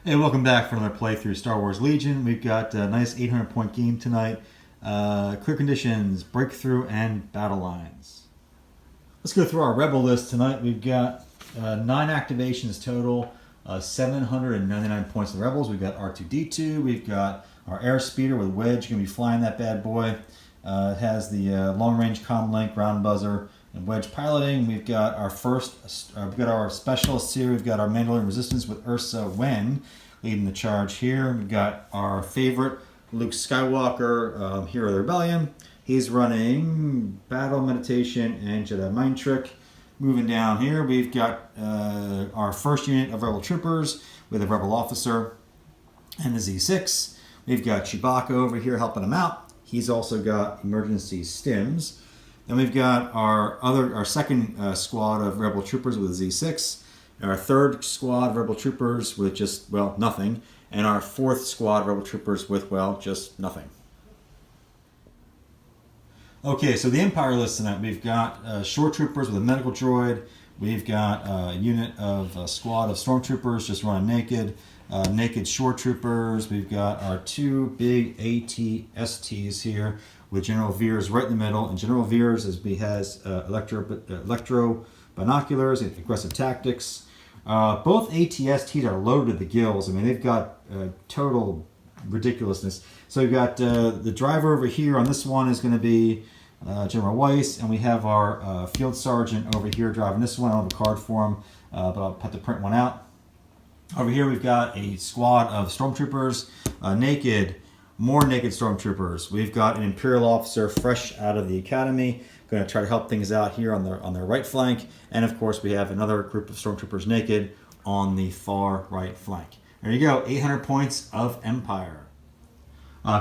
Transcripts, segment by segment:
Hey, welcome back for another playthrough Star Wars Legion. We've got a nice 800 point game tonight. Clear conditions, breakthrough, and battle lines. Let's go through our rebel list tonight. We've got 9 activations total, 799 points of the rebels. We've got R2-D2. We've got our airspeeder with Wedge, going to be flying that bad boy. It has the long-range comm link, ground buzzer, and Wedge piloting. We've got our we've got our specialists here. We've got our Mandalorian Resistance with Ursa Wen leading the charge here. We've got our favorite Luke Skywalker, Hero of the Rebellion. He's running Battle, Meditation, and Jedi Mind Trick. Moving down here, we've got our first unit of Rebel Troopers with a Rebel Officer and the Z6. We've got Chewbacca over here helping him out. He's also got emergency stims. Then we've got our second squad of Rebel Troopers with a Z6. Our third squad of Rebel Troopers with just, well, nothing. And our fourth squad of Rebel Troopers with, well, just nothing. Okay, so the Empire list tonight, we've got Shore Troopers with a medical droid. We've got a squad of Stormtroopers just running naked. Naked Shore Troopers. We've got our 2 big ATSTs here with General Veers right in the middle. And General Veers has electro binoculars and aggressive tactics. Both ATSTs are loaded to the gills. I mean, they've got total ridiculousness. So we've got the driver over here on this one is going to be General Weiss, and we have our field sergeant over here driving this one. I don't have a card for him, but I'll have to print one out. Over here we've got a squad of Stormtroopers, more naked Stormtroopers. We've got an Imperial officer fresh out of the academy, going to try to help things out here on their right flank, and of course we have another group of Stormtroopers naked on the far right flank. There you go, 800 points of Empire.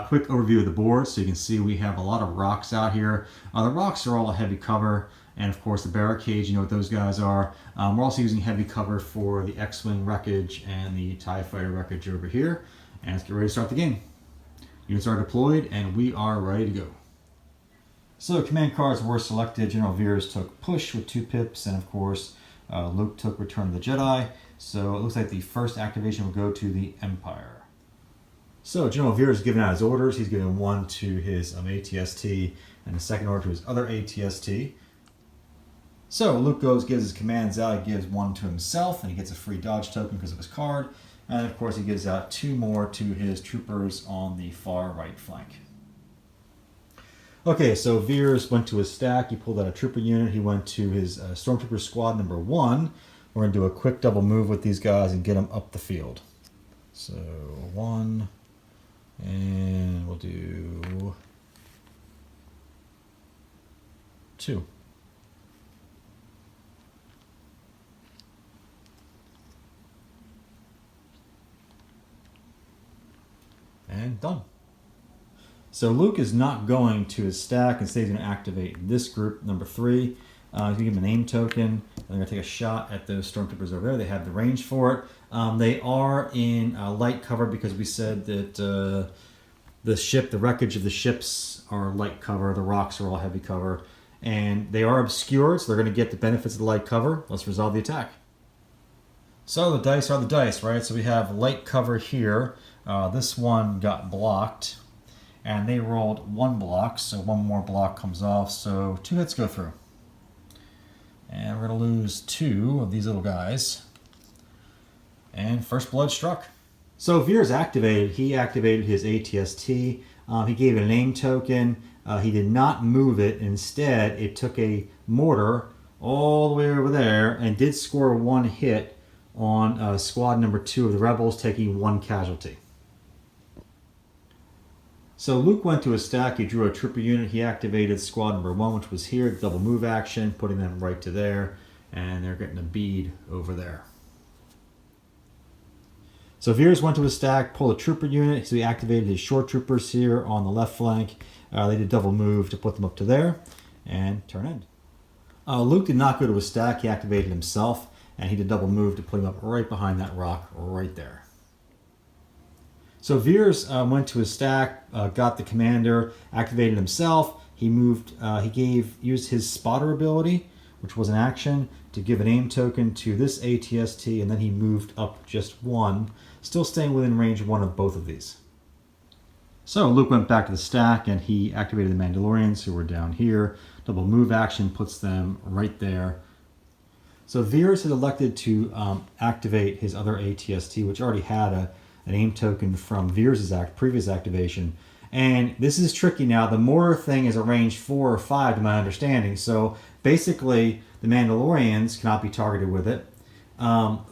Quick overview of the board, so you can see we have a lot of rocks out here. The rocks are all a heavy cover, and of course the barricades, you know what those guys are. We're also using heavy cover for the X-Wing wreckage and the TIE Fighter wreckage over here. And let's get ready to start the game. Units are deployed, and we are ready to go. So command cards were selected. General Veers took Push with 2 pips, and of course Luke took Return of the Jedi. So it looks like the first activation will go to the Empire. So General Veers is giving out his orders. He's giving one to his ATST and the second order to his other ATST. So Luke gives his commands out. He gives one to himself, and he gets a free dodge token because of his card. And of course he gives out 2 more to his troopers on the far right flank. Okay, so Veers went to his stack. He pulled out a trooper unit. He went to his Stormtrooper squad number 1. We're going to do a quick double move with these guys and get them up the field. So 1, and we'll do 2. And done. So Luke is not going to his stack. Instead, he's going to activate this group, number 3. He's going to give him a name token. And they're going to take a shot at those Stormtroopers over there. They have the range for it. They are in light cover because we said that the wreckage of the ships are light cover. The rocks are all heavy cover. And they are obscured, so they're going to get the benefits of the light cover. Let's resolve the attack. So the dice are the dice, right? So we have light cover here. This one got blocked, and they rolled 1 block, so 1 more block comes off, so 2 hits go through. And we're going to lose 2 of these little guys. And first blood struck. So Veers activated. He activated his ATST. He gave it a name token. He did not move it. Instead, it took a mortar all the way over there and did score 1 hit on squad number 2 of the Rebels, taking 1 casualty. So Luke went to his stack. He drew a trooper unit. He activated squad number 1, which was here, double move action, putting them right to there, and they're getting a bead over there. So Veers went to his stack, pulled a trooper unit, so he activated his short troopers here on the left flank. They did double move to put them up to there, and turn end. Luke did not go to his stack. He activated himself, and he did double move to put him up right behind that rock right there. So Veers went to his stack, got the commander, activated himself. He used his spotter ability, which was an action, to give an aim token to this ATST, and then he moved up just 1. still staying within range 1 of both of these. So Luke went back to the stack and he activated the Mandalorians who were down here. Double move action puts them right there. So Veers had elected to activate his other ATST, which already had an aim token from Veers' previous activation. And this is tricky now. The mortar thing is a range 4 or 5 to my understanding. So basically the Mandalorians cannot be targeted with it.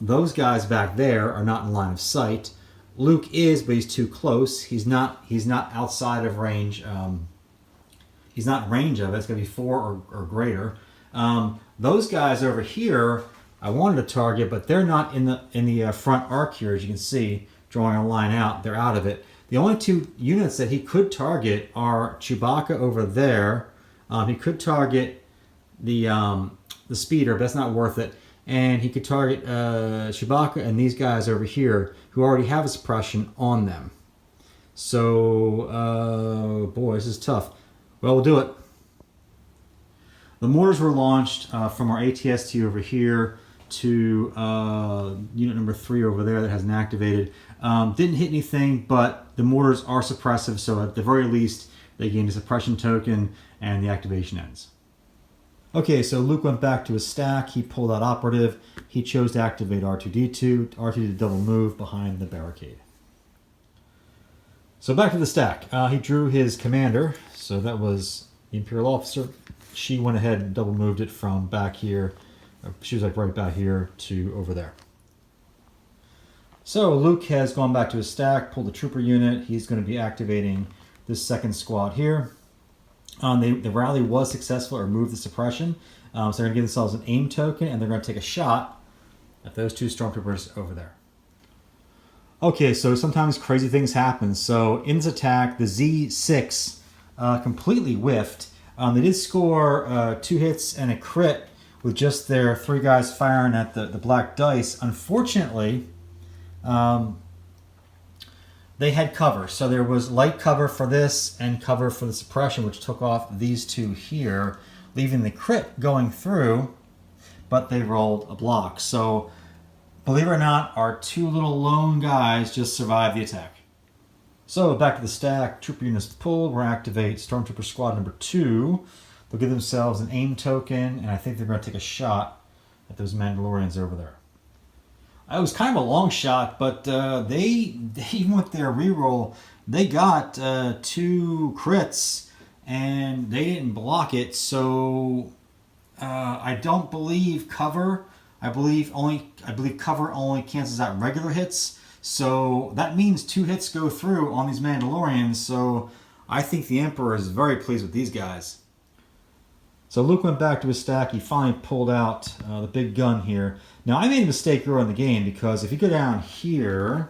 Those guys back there are not in line of sight. Luke is, but he's too close. He's not outside of range. He's not in range of it. It's going to be 4 or greater. Those guys over here, I wanted to target, but they're not in the front arc here, as you can see, drawing a line out. They're out of it. The only 2 units that he could target are Chewbacca over there. He could target the speeder, but that's not worth it. And he could target Chewbacca and these guys over here who already have a suppression on them. So, boy, this is tough. Well, we'll do it. The mortars were launched from our ATST over here to unit number 3 over there that hasn't activated. Didn't hit anything, but the mortars are suppressive, so at the very least, they gained a suppression token and the activation ends. Okay, so Luke went back to his stack. He pulled out operative. He chose to activate R2-D2. R2 did double move behind the barricade. So back to the stack. He drew his commander. So that was the Imperial officer. She went ahead and double moved it from back here. She was like right back here to over there. So Luke has gone back to his stack, pulled the trooper unit. He's going to be activating this second squad here. The rally was successful or removed the suppression. So they're going to give themselves an aim token and they're going to take a shot at those 2 stormtroopers over there. Okay, so sometimes crazy things happen. So in this attack, the Z6 completely whiffed. They did score 2 hits and a crit with just their 3 guys firing at the black dice. Unfortunately, they had cover. So there was light cover for this and cover for the suppression, which took off these 2 here, leaving the crit going through, but they rolled a block. So believe it or not, our 2 little lone guys just survived the attack. So back to the stack, trooper units pulled. We're going to activate Stormtrooper Squad number 2. They'll give themselves an aim token, and I think they're going to take a shot at those Mandalorians over there. It was kind of a long shot, but they with their reroll, they got 2 crits, and they didn't block it. So I don't believe cover. I believe cover only cancels out regular hits. So that means 2 hits go through on these Mandalorians. So I think the Emperor is very pleased with these guys. So Luke went back to his stack. He finally pulled out the big gun here. Now, I made a mistake earlier in the game because if you go down here,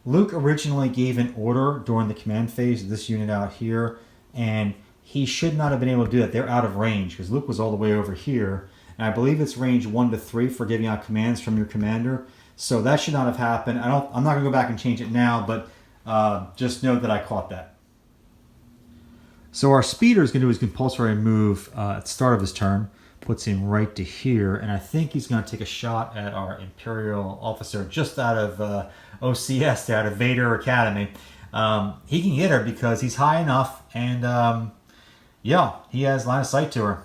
Luke originally gave an order during the command phase of this unit out here, and he should not have been able to do that. They're out of range because Luke was all the way over here. And I believe it's range 1 to 3 for giving out commands from your commander. So that should not have happened. I'm not going to go back and change it now, but just note that I caught that. So our speeder is going to do his compulsory move at the start of his turn. Puts him right to here, and I think he's going to take a shot at our Imperial officer just out of OCS, out of Vader Academy. He can hit her because he's high enough, and yeah, he has line of sight to her.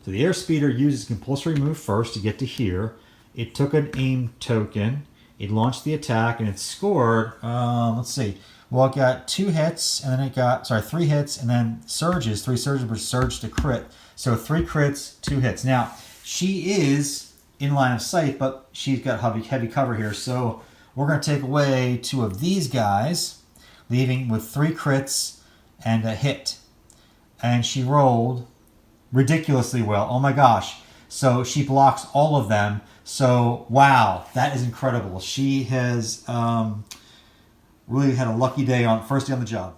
So the airspeeder uses compulsory move first to get to here. It took an aim token. It launched the attack, and it scored, let's see. Well, it got 2 hits, and then it got, 3 hits, and then surges. 3 surges were surged to crit. So 3 crits, 2 hits. Now, she is in line of sight, but she's got heavy cover here. So we're going to take away 2 of these guys, leaving with 3 crits and a hit. And she rolled ridiculously well. Oh my gosh. So she blocks all of them. So, wow, that is incredible. She has really had a lucky day first day on the job.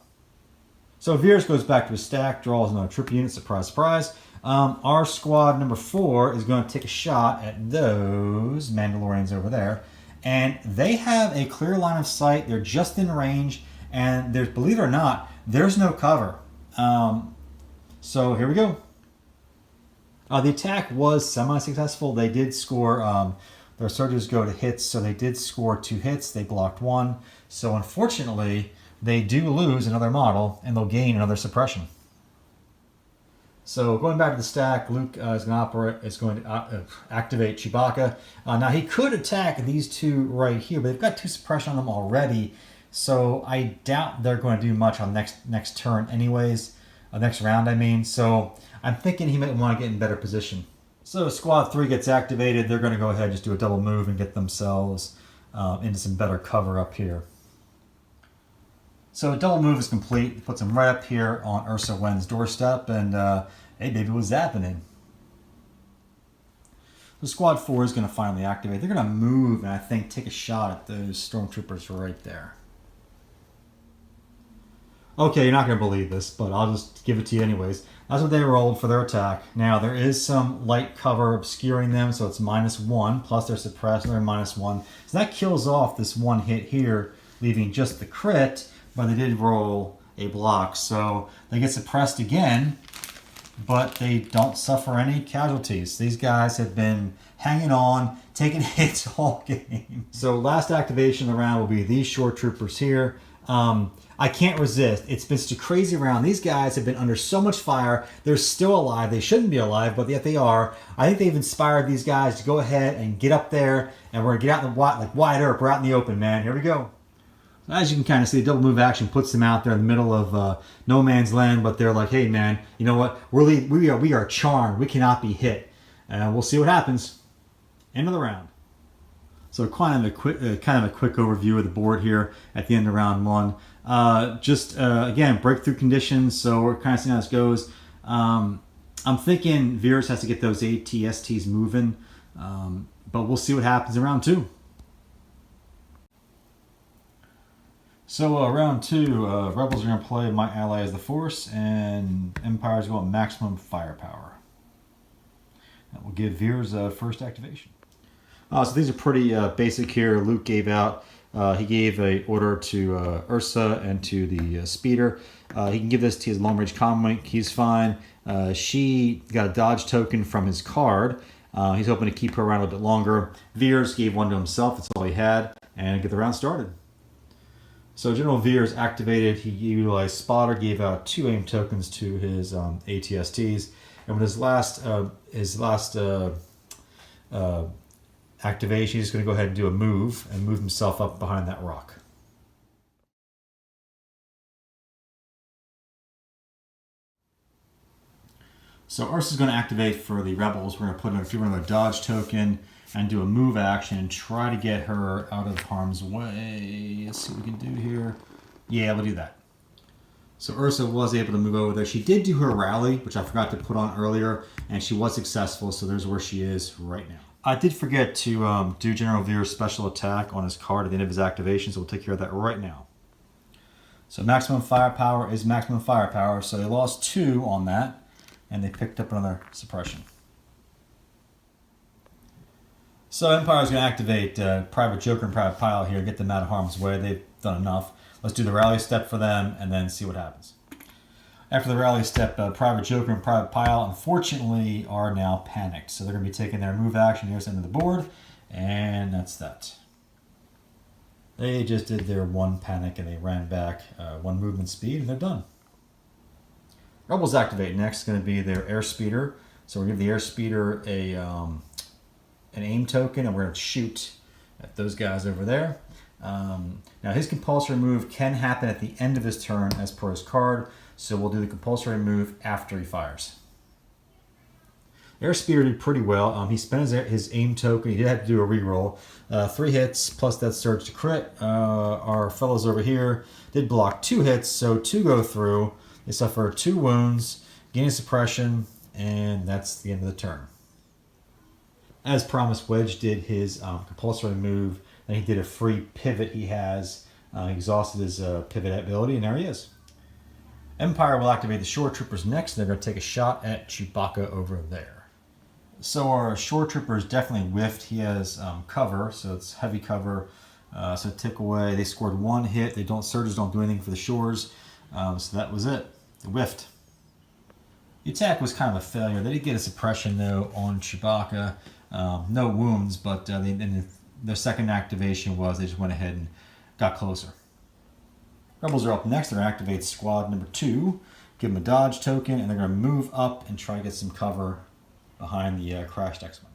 So Veers goes back to his stack, draws another trooper unit, surprise, surprise. Our squad number 4 is going to take a shot at those Mandalorians over there. And they have a clear line of sight. They're just in range. And there's, believe it or not, there's no cover. So here we go. The attack was semi-successful. They did score Their surges go to hits, so they did score 2 hits. They blocked 1. So unfortunately, they do lose another model, and they'll gain another suppression. So going back to the stack, Luke is going to activate Chewbacca. Now he could attack these two right here, but they've got 2 suppression on them already. So I doubt they're going to do much on next turn anyways. Next round, I mean. So I'm thinking he might want to get in better position. So Squad 3 gets activated. They're going to go ahead and just do a double move and get themselves into some better cover up here. So double move is complete. It puts them right up here on Ursa Wen's doorstep, and hey baby, what's happening? So Squad 4 is going to finally activate. They're going to move and I think take a shot at those stormtroopers right there. Okay, you're not going to believe this, but I'll just give it to you anyways. That's what they rolled for their attack. Now, there is some light cover obscuring them, so it's -1, plus they're suppressed, and they're -1. So that kills off this 1 hit here, leaving just the crit, but they did roll a block. So they get suppressed again, but they don't suffer any casualties. These guys have been hanging on, taking hits all game. So last activation of the round will be these shore troopers here. I can't resist. It's been such a crazy round. These guys have been under so much fire. They're still alive. They shouldn't be alive, but yet they are. I think they've inspired these guys to go ahead and get up there, and we're going to get out in the wide earth. We're out in the open, man. Here we go. As you can kind of see, double move action puts them out there in the middle of no man's land, but they're like, hey, man, you know what? We are charmed. We cannot be hit. We'll see what happens. End of the round. So kind of a quick overview of the board here at the end of round 1. Again, breakthrough conditions. So we're kind of seeing how this goes. I'm thinking Veers has to get those ATSTs moving, but we'll see what happens in round 2. So round 2, Rebels are going to play My Ally as the Force, and Empire's going maximum firepower. That will give Veers first activation. So these are pretty basic here. Luke gave out, he gave a order to Ursa and to the speeder. He can give this to his long range comlink. He's fine. She got a dodge token from his card. He's hoping to keep her around a little bit longer. Veers gave one to himself. That's all he had. And get the round started. So General Veers activated. He utilized Spotter, gave out 2 aim tokens to his ATSTs. And with his last activation, he's going to go ahead and do a move and move himself up behind that rock. So Ursa's going to activate for the Rebels. We're going to put in another dodge token and do a move action and try to get her out of harm's way. Let's see what we can do here. Yeah, we'll do that. So Ursa was able to move over there. She did do her rally, which I forgot to put on earlier, and she was successful, so there's where she is right now. I did forget to do General Veers' special attack on his card at the end of his activation, so we'll take care of that right now. So maximum firepower is maximum firepower, so they lost 2 on that, and they picked up another suppression. So Empire's going to activate Private Joker and Private Pile here, get them out of harm's way. They've done enough. Let's do the rally step for them and then see what happens. After the rally step, Private Joker and Private Pile, unfortunately, are now panicked. So they're going to be taking their move action here's the end of the board, and that's that. They just did their 1 panic and they ran back 1 movement speed, and they're done. Rebels activate next. It's going to be their airspeeder. So we're going to give the airspeeder an aim token, and we're going to shoot at those guys over there. Now his compulsory move can happen at the end of his turn as per his card, so we'll do the compulsory move after he fires. Airspeeder did pretty well. He spent his aim token. He did have to do a reroll. 3 hits plus that surge to crit. Our fellows over here did block 2 hits, so 2 go through. They suffer 2 wounds, gain suppression, and that's the end of the turn. As promised, Wedge did his compulsory move. Then he did a free pivot he has. He exhausted his pivot ability, and there he is. Empire will activate the Shore Troopers next. They're going to take a shot at Chewbacca over there. So our Shore Troopers definitely whiffed. He has cover, so it's heavy cover. So tick away. They scored 1 hit. Surges don't do anything for the shores. So that was it. They whiffed. The attack was kind of a failure. They did get a suppression though on Chewbacca. No wounds, but their second activation was they just went ahead and got closer. Rebels are up next. They're going to activate squad number 2, give them a dodge token, and they're going to move up and try to get some cover behind the crashed X-Wing.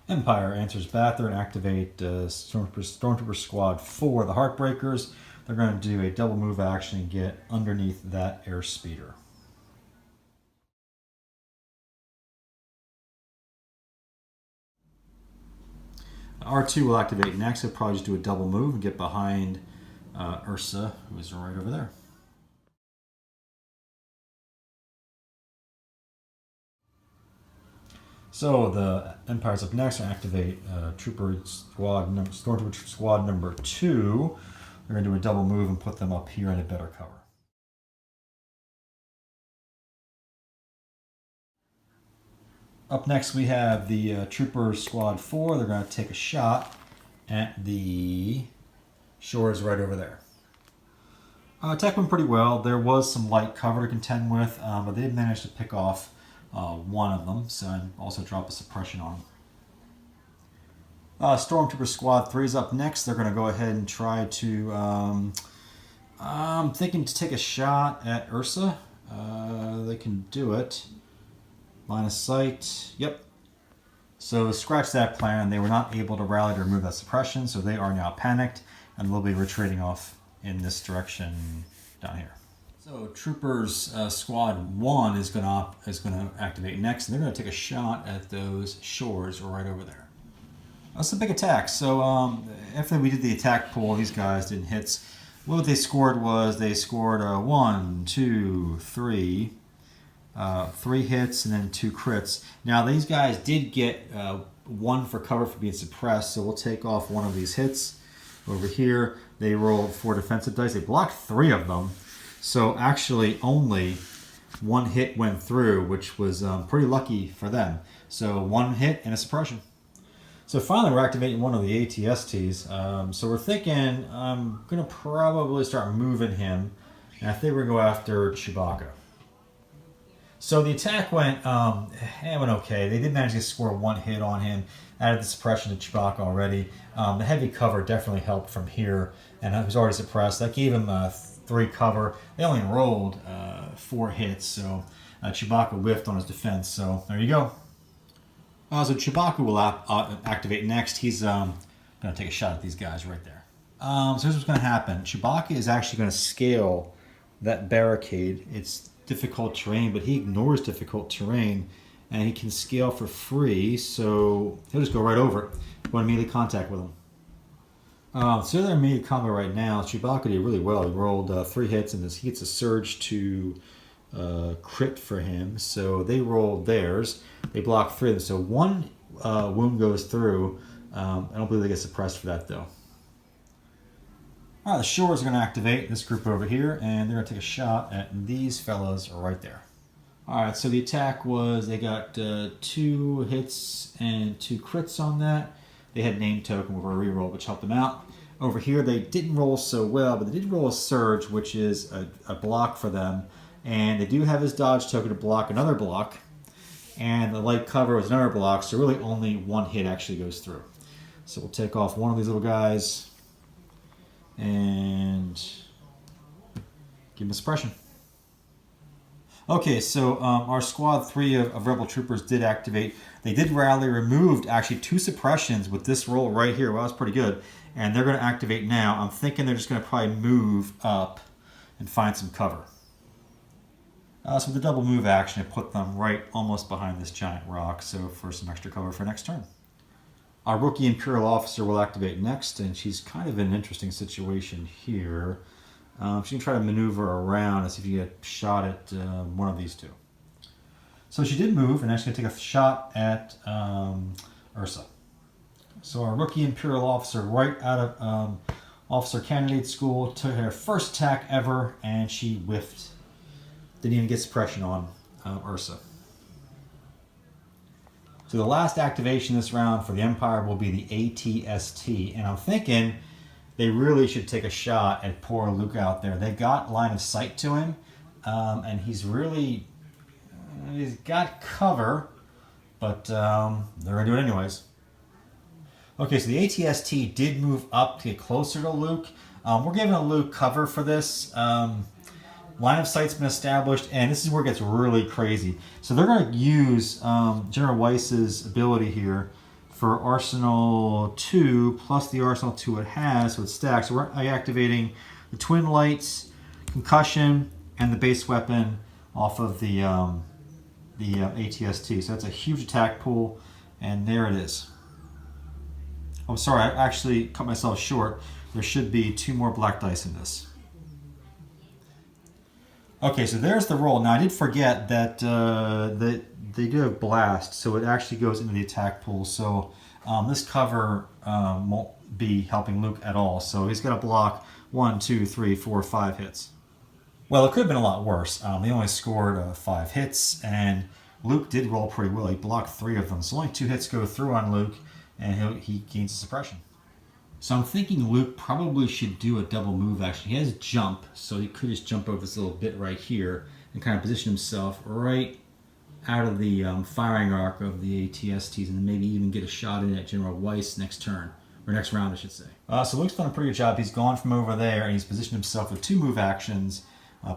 Empire answers back. They're going to activate Stormtrooper Squad 4, the Heartbreakers. They're going to do a double move action and get underneath that airspeeder. R2 will activate next. He'll probably just do a double move and get behind Ursa, who is right over there. So the Empire's up next to activate Stormtrooper Squad number 2. They're going to do a double move and put them up here in a better cover. Up next we have the Troopers Squad 4. They're going to take a shot at the shores right over there. Attack went pretty well. There was some light cover to contend with, but they did manage to pick off one of them, so and also drop a suppression on them. Stormtrooper Squad 3 is up next. They're going to go ahead and try to, I'm thinking to take a shot at Ursa. They can do it. Line of sight, yep. So scratch that plan. They were not able to rally to remove that suppression, so they are now panicked, and they'll be retreating off in this direction down here. So Troopers Squad 1 is going to activate next, and they're going to take a shot at those shores right over there. That's a big attack. So after we did the attack pool, these guys did hits. What they scored was they scored 1, 2, 3, 3 hits and then 2 crits. Now these guys did get 1 for cover for being suppressed, so we'll take off one of these hits. Over here, they rolled 4 defensive dice. They blocked 3 of them. So actually only 1 hit went through, which was pretty lucky for them. So 1 hit and a suppression. So finally we're activating one of the ATSTs. So we're thinking I'm going to probably start moving him. And I think we're going to go after Chewbacca. So the attack went okay. They did manage to score 1 hit on him. Added the suppression to Chewbacca already. The heavy cover definitely helped from here, and it was already suppressed. That gave him 3 cover. They only rolled 4 hits, so Chewbacca whiffed on his defense. So there you go. So Chewbacca will activate next. He's going to take a shot at these guys right there. So here's what's going to happen. Chewbacca is actually going to scale that barricade. It's difficult terrain, but he ignores difficult terrain, and he can scale for free, so he'll just go right over it. Go in immediate contact with him. So they're in immediate combat right now. Chewbacca did really well. He rolled 3 hits, and he gets a surge to crit for him. So they rolled theirs. They blocked 3 of them. So 1 wound goes through. I don't believe they get suppressed for that, though. All right, the shores are going to activate this group over here, and they're going to take a shot at these fellows right there. All right, so the attack was they got 2 hits and 2 crits on that. They had name token with a reroll, which helped them out. Over here, they didn't roll so well, but they did roll a surge, which is a block for them. And they do have his dodge token to block another block. And the light cover was another block, so really only 1 hit actually goes through. So we'll take off one of these little guys and give him a suppression. Okay, so our squad 3 of Rebel Troopers did activate. They did rally, removed actually 2 suppressions with this roll right here. Well, that's pretty good. And they're going to activate now. I'm thinking they're just going to probably move up and find some cover. So with the double move action, it put them right almost behind this giant rock, so for some extra cover for next turn. Our rookie Imperial officer will activate next, and she's kind of in an interesting situation here. She can try to maneuver around and see if you get shot at one of these 2. So she did move, and now she's going to take a shot at Ursa. So our rookie Imperial officer, right out of officer candidate school, took her first attack ever, and she whiffed. Didn't even get suppression on Ursa. So the last activation this round for the Empire will be the ATST, and I'm thinking they really should take a shot at poor Luke out there. They got line of sight to him, and he's really He's got cover, but they're going to do it anyways. Okay, so the ATST did move up to get closer to Luke. We're giving Luke cover for this. Line of sight's been established, and this is where it gets really crazy. So they're going to use General Weiss's ability here for Arsenal 2 plus the Arsenal 2 it has, so it's stacked. So we're activating the twin lights, concussion, and the base weapon off of the ATST. So that's a huge attack pool, and there it is. Oh, sorry, I actually cut myself short. There should be 2 more black dice in this. Okay, so there's the roll. Now, I did forget that they do have blast, so it actually goes into the attack pool. So this cover won't be helping Luke at all. So he's got to block 1, 2, 3, 4, 5 hits. Well, it could have been a lot worse. They only scored 5 hits, and Luke did roll pretty well. He blocked 3 of them. So only 2 hits go through on Luke, and he gains a suppression. So I'm thinking Luke probably should do a double move action. He has jump, so he could just jump over this little bit right here and kind of position himself right out of the firing arc of the ATSTs, and then maybe even get a shot in at General Weiss next turn, or next round I should say. So Luke's done a pretty good job. He's gone from over there, and he's positioned himself with 2 move actions,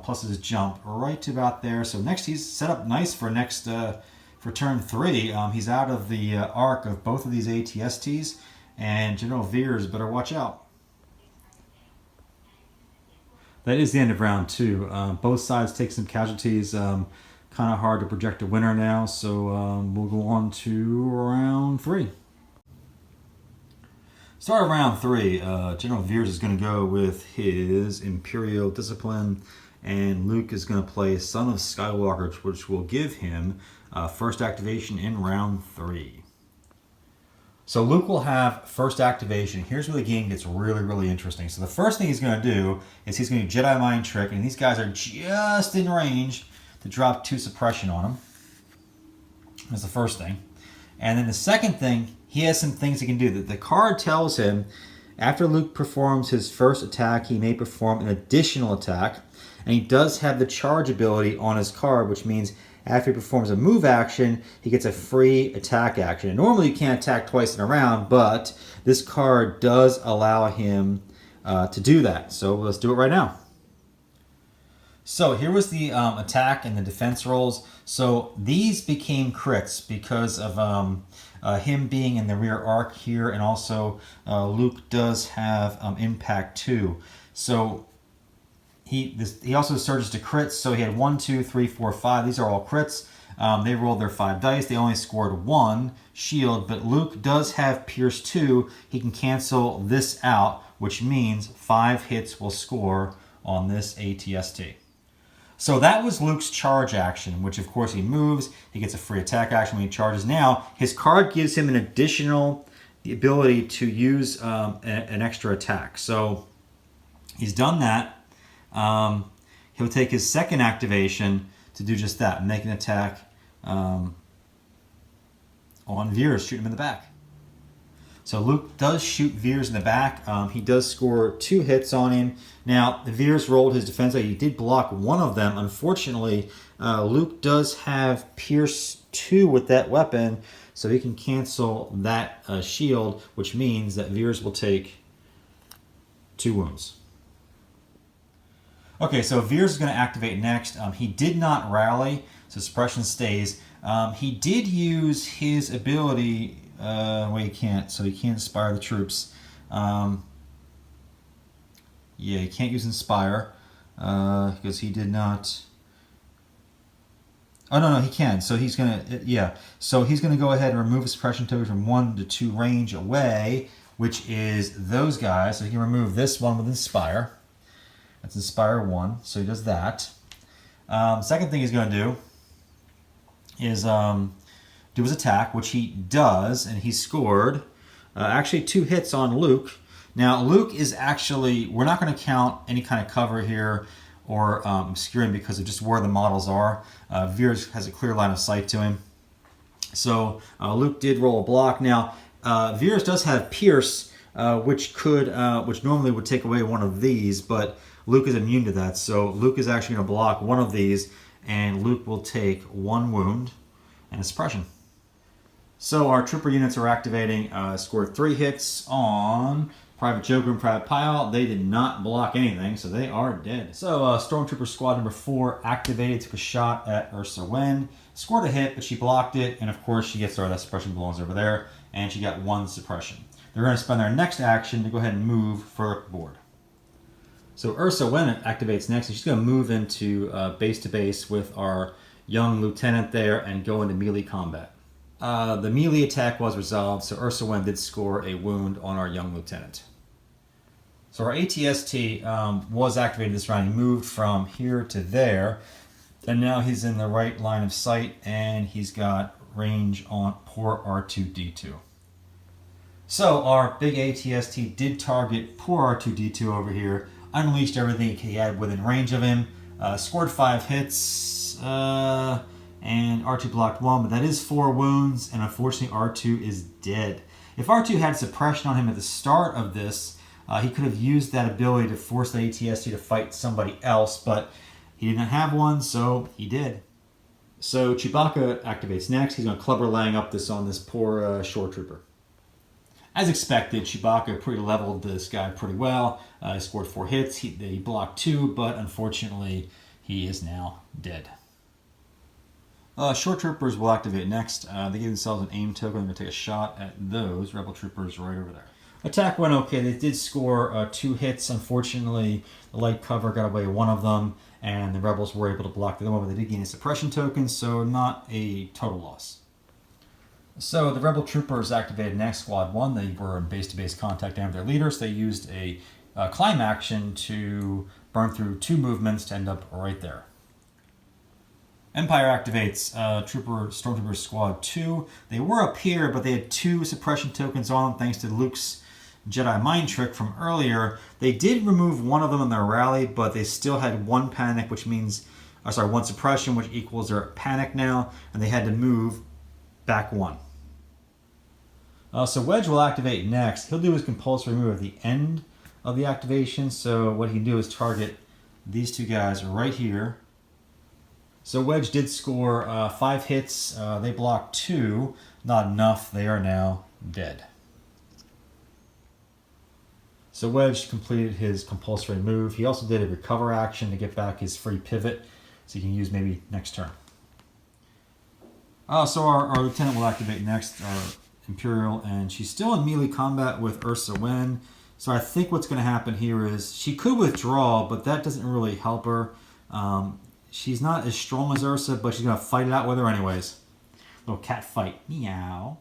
plus his jump right to about there. So next he's set up nice for for turn 3. He's out of the arc of both of these ATSTs, and General Veers better watch out. That is the end of round 2. Both sides take some casualties. Kind of hard to project a winner now, so we'll go on to round 3. Start of round 3. General Veers is going to go with his Imperial Discipline, and Luke is going to play Son of Skywalker, which will give him first activation in round 3. So Luke will have first activation. Here's where the game gets really, really interesting. So the first thing he's going to do is he's going to Jedi Mind Trick, and these guys are just in range to drop 2 suppression on him. That's the first thing. And then the second thing, he has some things he can do. The card tells him after Luke performs his first attack, he may perform an additional attack. And he does have the charge ability on his card, which means after he performs a move action, he gets a free attack action. And normally you can't attack twice in a round, but this card does allow him to do that. So let's do it right now. So here was the attack and the defense rolls. So these became crits because of him being in the rear arc here, and also Luke does have impact too. So he also surges to crits, so he had 1, 2, 3, 4, 5. These are all crits. They rolled their 5 dice. They only scored 1 shield, but Luke does have Pierce 2. He can cancel this out, which means 5 hits will score on this ATST. So that was Luke's charge action, which of course he moves. He gets a free attack action when he charges. Now, his card gives him the ability to use an extra attack. So he's done that. He'll take his second activation to do just that, make an attack on Veers, shoot him in the back. So Luke does shoot Veers in the back. He does score 2 hits on him. Now, Veers rolled his defense. He did block 1 of them. Unfortunately, Luke does have Pierce 2 with that weapon, so he can cancel that shield, which means that Veers will take 2 wounds. Okay, so Veers is going to activate next. He did not rally, so suppression stays. He did use his ability. Well, he can't, so he can't inspire the troops. Yeah, he can't use inspire because he did not. Oh no, he can. So he's gonna, So he's gonna go ahead and remove a suppression token from 1 to 2 range away, which is those guys. So he can remove this one with inspire. That's inspire 1. So he does that. Second thing he's gonna do is do his attack, which he does, and he scored actually 2 hits on Luke. Now, Luke is actually, we're not going to count any kind of cover here or obscuring because of just where the models are. Veers has a clear line of sight to him. So Luke did roll a block. Now, Veers does have Pierce, which normally would take away one of these, but Luke is immune to that. So Luke is actually going to block one of these, and Luke will take 1 wound and a suppression. So our trooper units are activating, scored 3 hits on Private Joker and Private Pyle. They did not block anything, so they are dead. So Stormtrooper Squad number 4 activated, took a shot at Ursa Wen, scored a hit, but she blocked it, and of course she gets that suppression belongs over there, and she got 1 suppression. They're going to spend their next action to go ahead and move further up the board. So Ursa Wen activates next, and she's going to move into base to base with our young lieutenant there and go into melee combat. The melee attack was resolved, so Ursa Wen did score a wound on our young lieutenant. So our ATST was activated this round. He moved from here to there, and now he's in the right line of sight, and he's got range on poor R2-D2. So our big ATST did target poor R2-D2 over here, unleashed everything he had within range of him, scored 5 hits, and R2 blocked 1, but that is 4 wounds, and unfortunately R2 is dead. If R2 had suppression on him at the start of this, he could have used that ability to force the ATST to fight somebody else, but he did not have one, so he did. So Chewbacca activates next. He's going to clubber laying up on this poor shore trooper. As expected, Chewbacca pretty leveled this guy pretty well. He scored 4 hits. He blocked 2, but unfortunately he is now dead. Shore troopers will activate next. They give themselves an aim token. They're going to take a shot at those rebel troopers right over there. Attack went okay. They did score 2 hits. Unfortunately, the light cover got away with 1 of them, and the rebels were able to block the other one, but they did gain a suppression token, so not a total loss. So the rebel troopers activated next, Squad 1. They were in base-to-base contact with their leaders. They used a climb action to burn through 2 movements to end up right there. Empire activates Stormtrooper Squad 2. They were up here, but they had 2 suppression tokens on them thanks to Luke's Jedi mind trick from earlier. They did remove 1 of them in their rally, but they still had 1 panic, which means, 1 suppression, which equals their panic now, and they had to move back 1. So Wedge will activate next. He'll do his compulsory move at the end of the activation, so what he can do is target these 2 guys right here. So Wedge did score 5 hits. They blocked 2. Not enough. They are now dead. So Wedge completed his compulsory move. He also did a recover action to get back his free pivot, so he can use maybe next turn. So our lieutenant will activate next, our Imperial, and she's still in melee combat with Ursa Wen. So I think what's going to happen here is she could withdraw, but that doesn't really help her. She's not as strong as Ursa, but she's going to fight it out with her anyways. Little cat fight. Meow.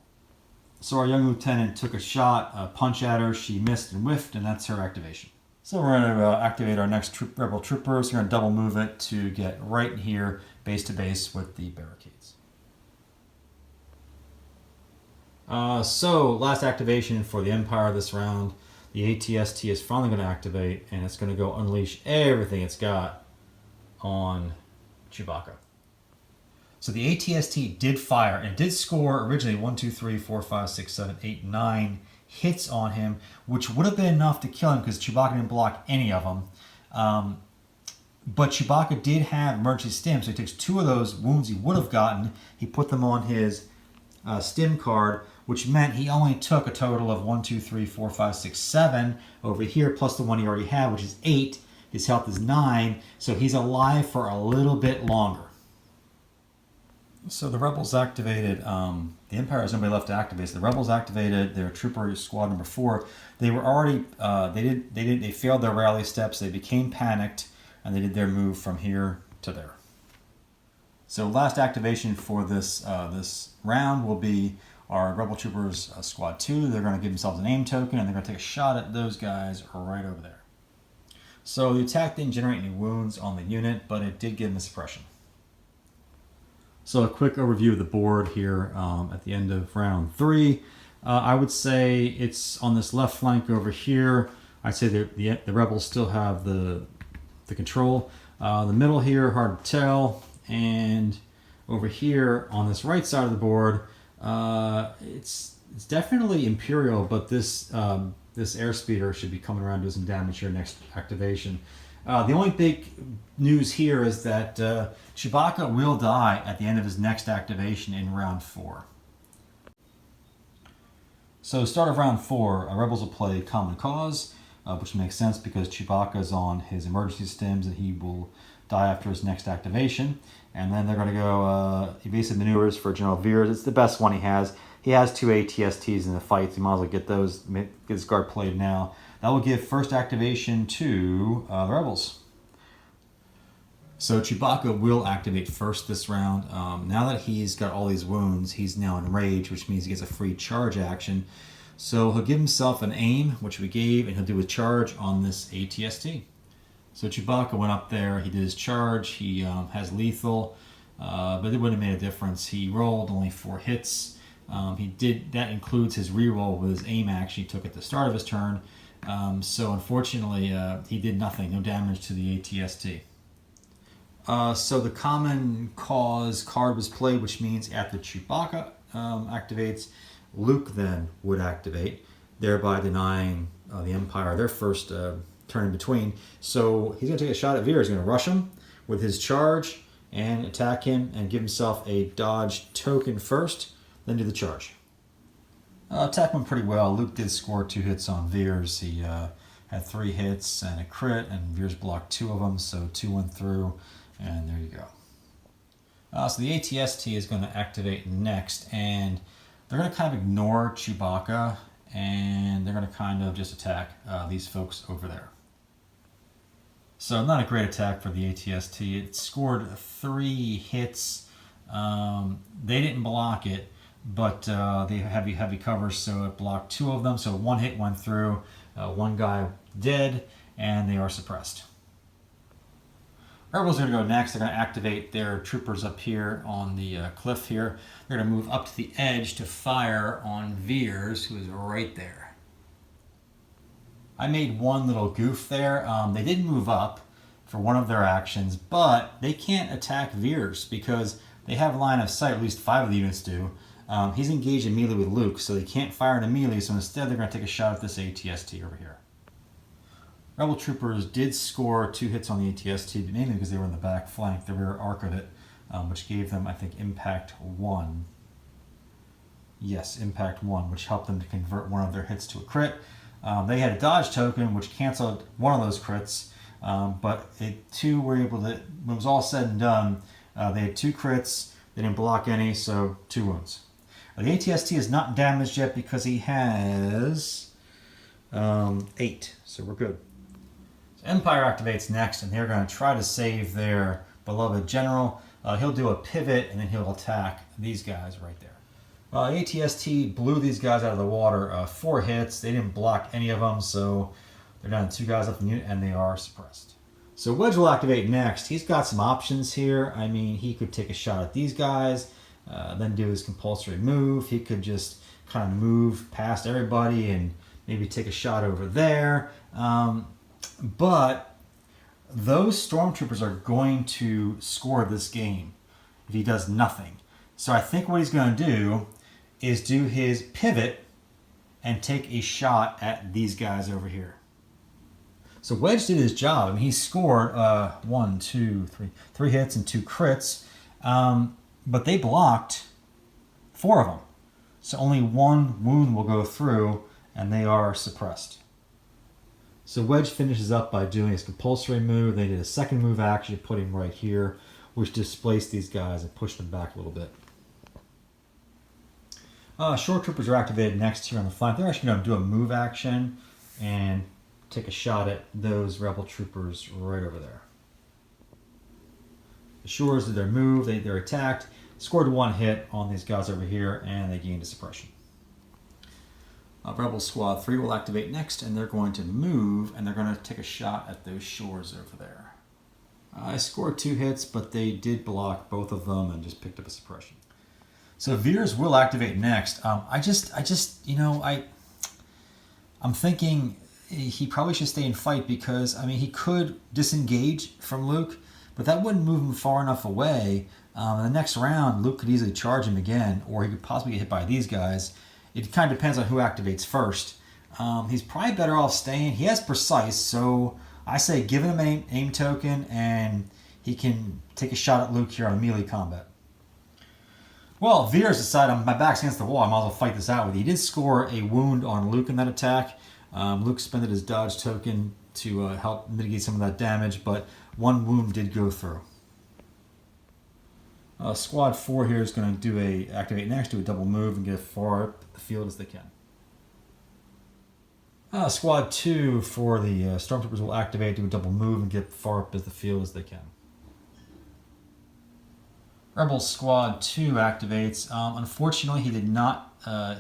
So our young lieutenant took a shot, a punch at her. She missed and whiffed, and that's her activation. So we're going to activate our next rebel troopers. We're going to double move it to get right here, base to base with the barricades. So last activation for the Empire this round. The ATST is finally going to activate, and it's going to go unleash everything it's got on Chewbacca. So the ATST did fire, and it did score originally 1, 2, 3, 4, 5, 6, 7, 8, 9 hits on him, which would have been enough to kill him because Chewbacca didn't block any of them. But Chewbacca did have emergency stim, so he takes 2 of those wounds he would have gotten. He put them on his stim card, which meant he only took a total of 1, 2, 3, 4, 5, 6, 7 over here, plus the one he already had, which is 8. His health is 9, so he's alive for a little bit longer. So the rebels activated. The Empire has nobody left to activate. So the rebels activated their trooper squad number 4. They were already they failed their rally steps. They became panicked, and they did their move from here to there. So last activation for this round will be our rebel troopers squad 2. They're going to give themselves an aim token, and they're going to take a shot at those guys right over there. So the attack didn't generate any wounds on the unit, but it did give them a suppression. So a quick overview of the board here at the end of round 3. I would say it's on this left flank over here. I'd say the rebels still have the control. The middle here, hard to tell. And over here on this right side of the board, it's definitely Imperial, but this airspeeder should be coming around doing some damage here next activation. The only big news here is that Chewbacca will die at the end of his next activation in round 4. So start of round 4, Rebels will play Common Cause, which makes sense because Chewbacca is on his emergency stims and he will die after his next activation. And then they're going to go evasive maneuvers for General Veers. It's the best one he has. He has 2 ATSTs in the fight, so you might as well get those, get his guard played now. That will give first activation to the Rebels. So Chewbacca will activate first this round. Now that he's got all these wounds, he's now enraged, which means he gets a free charge action. So he'll give himself an aim, which we gave, and he'll do a charge on this ATST. So Chewbacca went up there, he did his charge, he has lethal, but it wouldn't have made a difference. He rolled only 4 hits. That includes his reroll with his aim action he took at the start of his turn. So unfortunately, he did nothing, no damage to the ATST. So the Common Cause card was played, which means after Chewbacca activates, Luke then would activate, thereby denying the Empire their first turn in between. So he's going to take a shot at Veers. He's going to rush him with his charge and attack him and give himself a dodge token first, then do the charge. Attack went pretty well. Luke did score 2 hits on Veers. He had 3 hits and a crit, and Veers blocked 2 of them, so 2 went through, and there you go. So the ATST is going to activate next, and they're going to kind of ignore Chewbacca, and they're going to kind of just attack these folks over there. So not a great attack for the ATST. It scored 3 hits. They didn't block it, but they have heavy covers, so it blocked 2 of them. So 1 hit went through, 1 guy dead, and they are suppressed. Rebels are going to go next. They're going to activate their troopers up here on the cliff here. They're going to move up to the edge to fire on Veers, who is right there. I made one little goof there. They did move up for one of their actions, but they can't attack Veers because they have line of sight, at least 5 of the units do. He's engaged in melee with Luke, so they can't fire into melee, so instead they're going to take a shot at this ATST over here. Rebel troopers did score 2 hits on the ATST, mainly because they were in the back flank, the rear arc of it, which gave them, I think, impact 1. Yes, impact 1, which helped them to convert one of their hits to a crit. They had a dodge token, which canceled one of those crits, but 2 were able to, when it was all said and done, they had 2 crits, they didn't block any, so 2 wounds. The ATST is not damaged yet because he has 8, so we're good. So Empire activates next, and they're going to try to save their beloved general. He'll do a pivot, and then he'll attack these guys right there. ATST blew these guys out of the water. 4 hits. They didn't block any of them, so they're down to 2 guys left in the unit, and they are suppressed. So Wedge will activate next. He's got some options here. I mean, he could take a shot at these guys, then do his compulsory move. He could just kind of move past everybody and maybe take a shot over there. But those stormtroopers are going to score this game if he does nothing. So I think what he's going to do is do his pivot and take a shot at these guys over here. So Wedge did his job. I mean, he scored 1, 2, 3 hits and 2 crits, but they blocked 4 of them. So only 1 wound will go through, and they are suppressed. So Wedge finishes up by doing his compulsory move. They did a second move action, put him right here, which displaced these guys and pushed them back a little bit. Shore troopers are activated next here on the flank. They're actually going to do a move action and take a shot at those rebel troopers right over there. The Shores did their move. They're attacked, scored 1 hit on these guys over here, and they gained a suppression. Rebel Squad 3 will activate next, and they're going to move, and they're going to take a shot at those Shores over there. I scored 2 hits, but they did block both of them and just picked up a suppression. So Veers will activate next. I'm thinking he probably should stay and fight because, I mean, he could disengage from Luke, but that wouldn't move him far enough away. In the next round, Luke could easily charge him again, or he could possibly get hit by these guys. It kind of depends on who activates first. He's probably better off staying. He has precise, so I say give him an aim token, and he can take a shot at Luke here on melee combat. Well, Veers decided my back's against the wall. I might as well fight this out with you. He did score a wound on Luke in that attack. Luke spent his dodge token to help mitigate some of that damage, but one wound did go through. Squad 4 here is going to activate next, do a double move, and get as far up the field as they can. Squad 2 for the Stormtroopers will activate, do a double move, and get far up as the field as they can. Rebel Squad 2 activates. Unfortunately, he did not.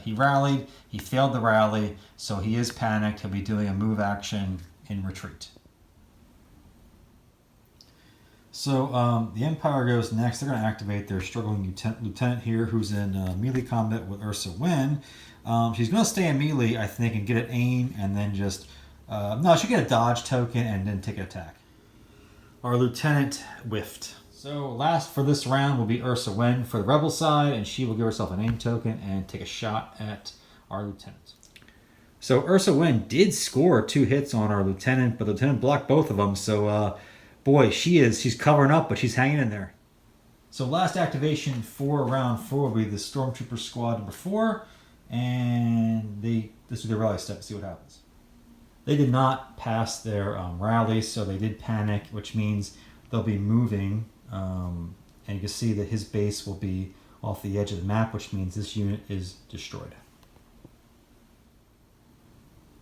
He rallied. He failed the rally, so he is panicked. He'll be doing a move action in retreat. So the Empire goes next. They're going to activate their struggling lieutenant here, who's in melee combat with Ursa Wynn. She's going to stay in melee, I think, and get an aim, and then just no, she'll get a dodge token and then take an attack. Our lieutenant whiffed. So last for this round will be Ursa Wynn for the Rebel side, and she will give herself an aim token and take a shot at our lieutenant. So Ursa Wynn did score 2 hits on our lieutenant, but the lieutenant blocked both of them. So boy, she's covering up, but she's hanging in there. So last activation for round 4 will be the Stormtrooper squad number 4, and this is their rally step. See what happens. They did not pass their rally, so they did panic, which means they'll be moving. And you can see that his base will be off the edge of the map, which means this unit is destroyed.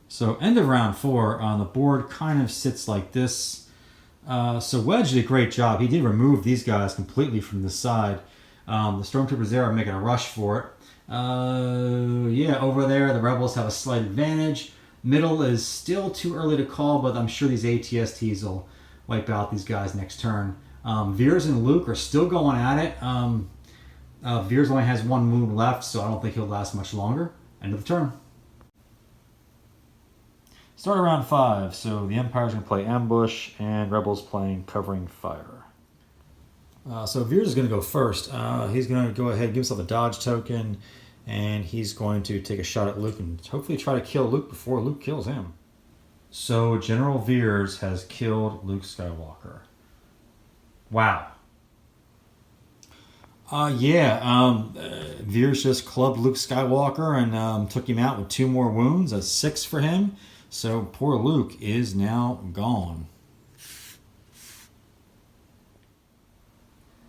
So end of round 4, the board kind of sits like this. So Wedge did a great job. He did remove these guys completely from the side. The Stormtroopers there are making a rush for it. Yeah, over there the Rebels have a slight advantage. Middle is still too early to call, but I'm sure these ATSTs will wipe out these guys next turn. Veers and Luke are still going at it. Veers only has 1 wound left, so I don't think he'll last much longer. End of the turn. Start of round 5. So the Empire's going to play ambush, and Rebels playing covering fire. So Veers is going to go first. He's going to go ahead and give himself a dodge token, and he's going to take a shot at Luke and hopefully try to kill Luke before Luke kills him. So General Veers has killed Luke Skywalker. Wow. Veers just clubbed Luke Skywalker and took him out with 2 more wounds. That's 6 for him. So poor Luke is now gone.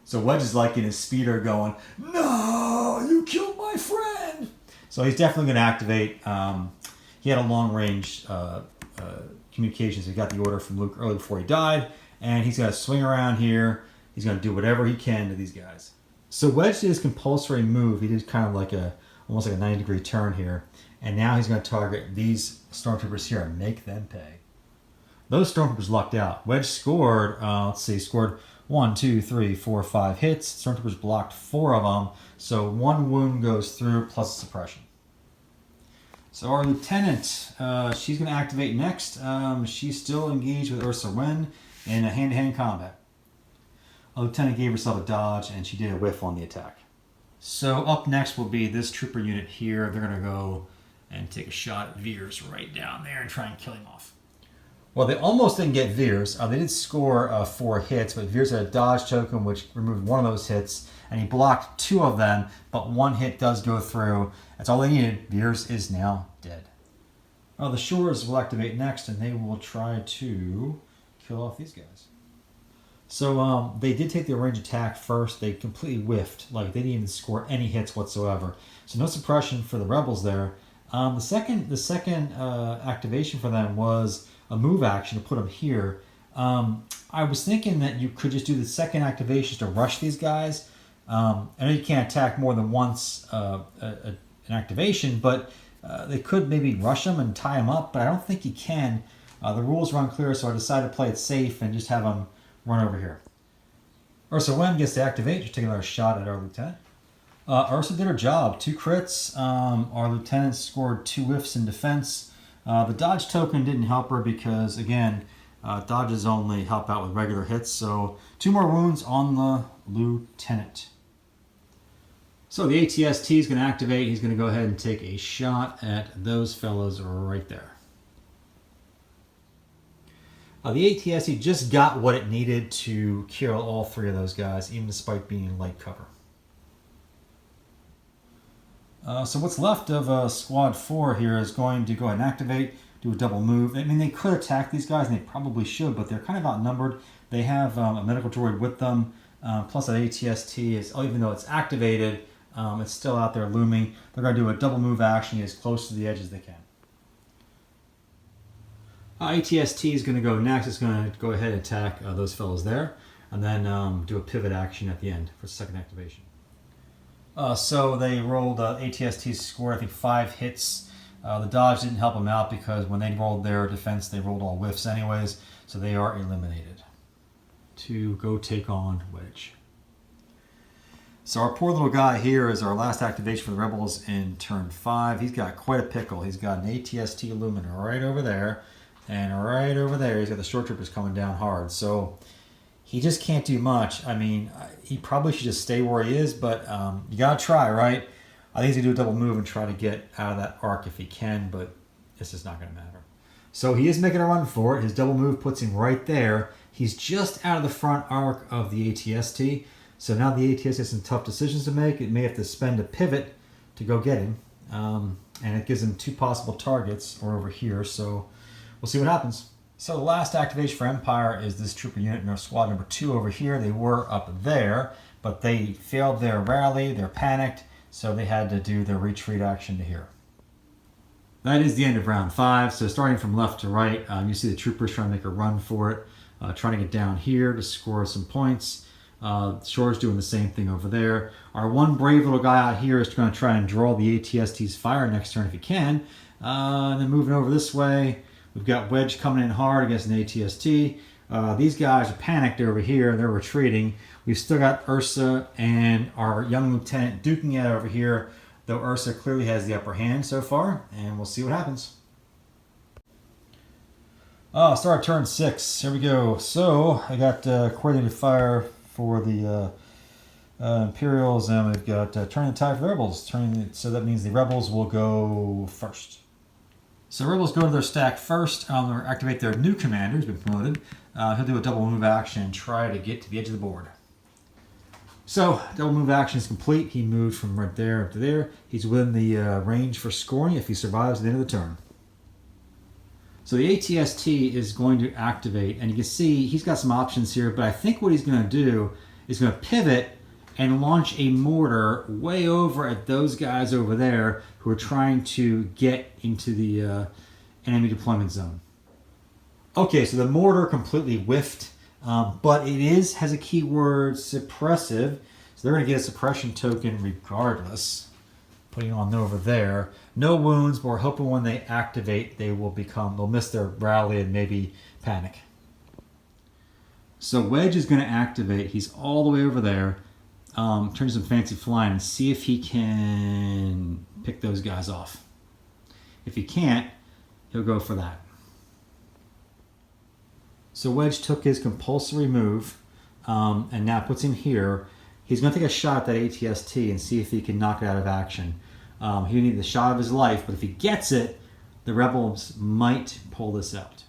So Wedge is like in his speeder going, "No, you killed my friend!" So he's definitely going to activate. He had a long range communications. He got the order from Luke early before he died. And he's going to swing around here. He's going to do whatever he can to these guys. So Wedge did his compulsory move. He did kind of like almost like a 90-degree turn here. And now he's going to target these Stormtroopers here and make them pay. Those Stormtroopers lucked out. Wedge scored, scored 1, 2, 3, 4, 5 hits. Stormtroopers blocked 4 of them. So 1 wound goes through plus suppression. So our lieutenant, she's going to activate next. She's still engaged with Ursa Wynn in a hand-to-hand combat. Our lieutenant gave herself a dodge, and she did a whiff on the attack. So up next will be this trooper unit here. They're going to go and take a shot at Veers right down there and try and kill him off. Well, they almost didn't get Veers. They did score 4 hits, but Veers had a dodge token, which removed 1 of those hits, and he blocked 2 of them, but 1 hit does go through. That's all they needed. Veers is now dead. The Shores will activate next, and they will try to kill off these guys. So they did take the range attack first. They completely whiffed. Like, they didn't even score any hits whatsoever. So no suppression for the Rebels there. The second activation for them was a move action to put them here. I was thinking that you could just do the second activation to rush these guys. I know you can't attack more than once an activation, but they could maybe rush them and tie them up, but I don't think you can. The rules are unclear, so I decided to play it safe and just have them run over here. Ursa Wynn gets to activate. Just take another shot at our lieutenant. Ursa did her job. 2 crits. Our lieutenant scored 2 whiffs in defense. The dodge token didn't help her because, again, dodges only help out with regular hits. So 2 more wounds on the lieutenant. So the ATST is going to activate. He's going to go ahead and take a shot at those fellows right there. The ATST just got what it needed to kill all three of those guys, even despite being in light cover. So what's left of Squad 4 here is going to go ahead and activate, do a double move. I mean, they could attack these guys, and they probably should, but they're kind of outnumbered. They have a medical droid with them, plus that ATST is, even though it's activated, it's still out there looming. They're going to do a double move action, get as close to the edge as they can. ATST is going to go next. It's going to go ahead and attack those fellows there, and then do a pivot action at the end for second activation. So they rolled ATST's score, I think 5 hits. The dodge didn't help them out because when they rolled their defense, they rolled all whiffs anyways, so they are eliminated. To go take on Wedge. So our poor little guy here is our last activation for the Rebels in turn 5. He's got quite a pickle. He's got an ATST Lumen right over there, and right over there he's got the Short Troopers coming down hard. So he just can't do much. I mean, he probably should just stay where he is, but you gotta try, right? I think he's gonna do a double move and try to get out of that arc if he can, but it's just not gonna matter. So he is making a run for it. His double move puts him right there. He's just out of the front arc of the ATST. So now the ATST has some tough decisions to make. It may have to spend a pivot to go get him. And it gives him 2 possible targets, or over here, so we'll see what happens. So the last activation for Empire is this trooper unit in our squad number 2 over here. They were up there, but they failed their rally, they're panicked, so they had to do their retreat action to here. That is the end of round 5. So starting from left to right, you see the troopers trying to make a run for it, trying to get down here to score some points. Shore's doing the same thing over there. Our one brave little guy out here is going to try and draw the ATST's fire next turn if he can. And then moving over this way, we've got Wedge coming in hard against an ATST. These guys are panicked over here. They're retreating. We've still got Ursa and our young lieutenant duking it over here, though Ursa clearly has the upper hand so far, and we'll see what happens. Start turn 6. Here we go. So I got coordinated fire for the Imperials, and we've got turning the tide for the Rebels. So that means the Rebels will go first. So Rebels go to their stack first. They'll activate their new commander, who's been promoted. He'll do a double move action and try to get to the edge of the board. So double move action is complete. He moved from right there up to there. He's within the range for scoring if he survives at the end of the turn. So the ATST is going to activate, and you can see he's got some options here, but I think what he's going to do is going to pivot and launch a mortar way over at those guys over there who are trying to get into the enemy deployment zone. Okay, so the mortar completely whiffed, but it has a keyword suppressive, so they're going to get a suppression token regardless. Putting it on over there. No wounds, but we're hoping when they activate, they'll miss their rally and maybe panic. So Wedge is going to activate. He's all the way over there. Turn some fancy flying and see if he can pick those guys off. If he can't, he'll go for that. So Wedge took his compulsory move and now puts him here. He's going to take a shot at that ATST and see if he can knock it out of action. He needs the shot of his life, but if he gets it, the Rebels might pull this out.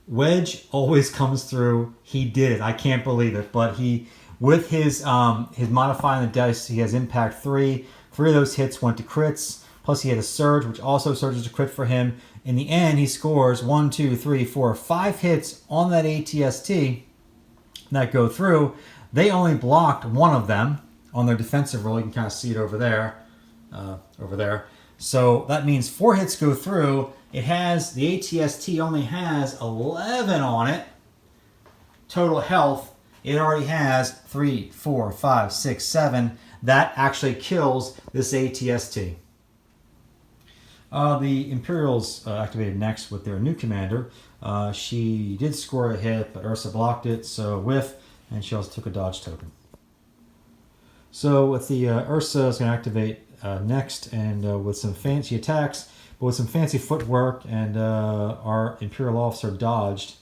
Wedge always comes through. He did it. I can't believe it. But with his modifying the dice, he has impact 3. 3 of those hits went to crits. Plus he had a surge, which also surges to crit for him. In the end, he scores 1, 2, 3, 4, 5 hits on that ATST that go through. They only blocked 1 of them on their defensive roll. You can kind of see it over there. So that means 4 hits go through. The ATST only has 11 on it. Total health, it already has 3, 4, 5, 6, 7. That actually kills this ATST. The Imperials activated next with their new commander. She did score a hit, but Ursa blocked it, so whiff, and she also took a dodge token. So with the Ursa is going to activate next, and with some fancy attacks, but with some fancy footwork, and our Imperial officer dodged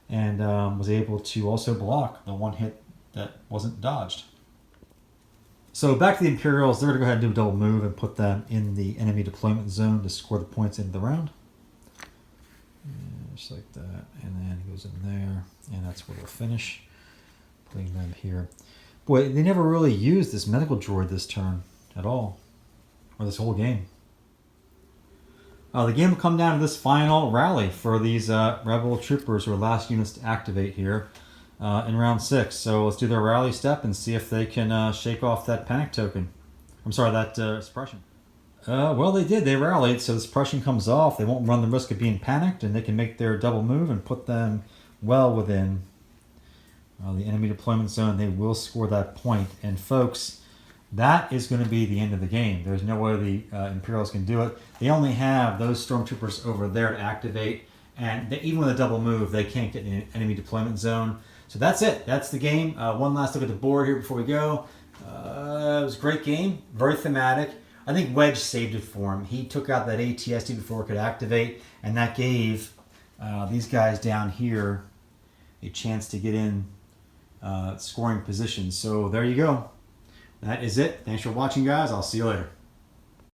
and was able to also block the 1 hit that wasn't dodged. So back to the Imperials, they're going to go ahead and do a double move and put them in the enemy deployment zone to score the points into the round. Just like that, and then it goes in there, and that's where we'll finish. Putting them here. Boy, they never really used this medical droid this turn at all, or this whole game. The game will come down to this final rally for these rebel troopers who are last units to activate here in round 6. So let's do their rally step and see if they can shake off that panic token. I'm sorry, that suppression. Well, they did. They rallied, so the suppression comes off. They won't run the risk of being panicked, and they can make their double move and put them well within the enemy deployment zone. They will score that point. And folks, that is going to be the end of the game. There's no way the Imperials can do it. They only have those stormtroopers over there to activate, and even with a double move, they can't get in the enemy deployment zone. So that's it. That's the game. One last look at the board here before we go. It was a great game. Very thematic. I think Wedge saved it for him. He took out that ATSD before it could activate, and that gave these guys down here a chance to get in scoring positions. So there you go. That is it. Thanks for watching, guys. I'll see you later.